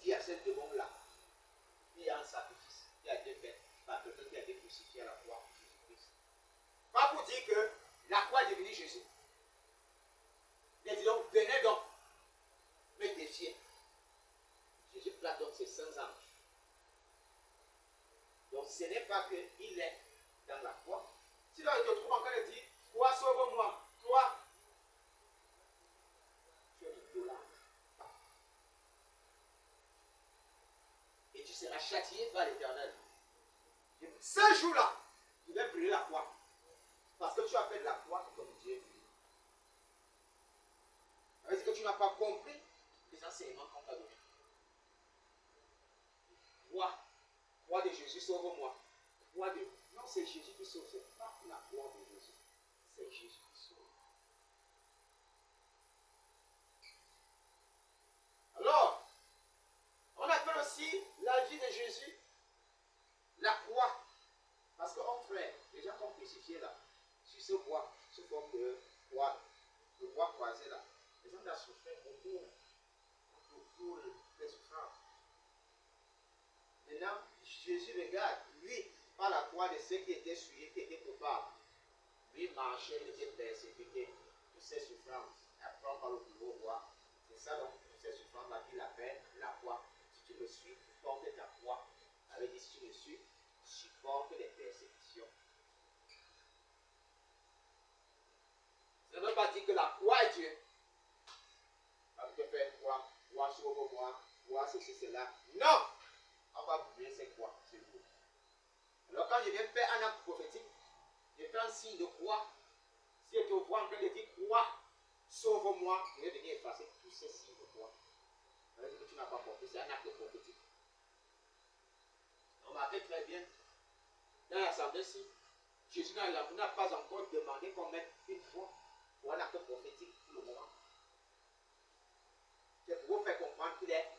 dit à cet homme-là, il y a un sacrifice qui a été fait par quelqu'un qui a été crucifié à la croix, Jésus-Christ. Pas pour dire que la croix est devenue Jésus. Mais dis donc, venez donc me défier. Jésus place donc ses saints anges. Donc ce n'est pas qu'il est dans la croix. Si là il te trouve en train de dire, toi sauve-moi, toi, tu es un idolâtre. Et tu seras châtié par l'Éternel. Ce jour-là, tu vas brûler la croix. Parce que tu as fait de la croix comme Dieu. Est-ce que tu n'as pas compris les enseignements qu'on t'a donnés? Croix de Jésus, sauve-moi. Croix de... Non, c'est Jésus qui sauve. Ce n'est pas la croix de Jésus. C'est Jésus qui sauve. Alors, on appelle aussi la vie de Jésus la croix. Parce que, mon frère, les gens qui ont crucifié là, sur ce bois, sous forme de croix, le bois croisé là, les gens ont souffert beaucoup pour les souffrances. Maintenant, Jésus regarde, lui, par la croix de ceux qui étaient souillés, qui étaient coupables. Lui marchait, il était persécuté. Toutes ces souffrances, apprend par le plus haut roi. C'est ça donc, toutes ces souffrances-là qu'il appelle la croix. Si tu me suis, porte ta croix. Avec dit, si tu me suis, supporte les persécutions. Ça ne veut pas dire que la croix est Dieu. Tu peux faire une croix sauve-moi, croix ceci, cela. Non! On va brûler ces croix, c'est vous. Alors quand je viens faire un acte prophétique, je fais un signe de croix. Si je te vois en train de dire croix, sauve-moi, je vais venir effacer tous ces signes de croix. Ça veut dire que tu n'as pas compris, c'est un acte prophétique. Remarquez très bien, dans l'assemblée-ci, Jésus n'a pas encore demandé qu'on mette une foi pour un acte prophétique pour le moment. C'est pour vous faire comprendre qu'il est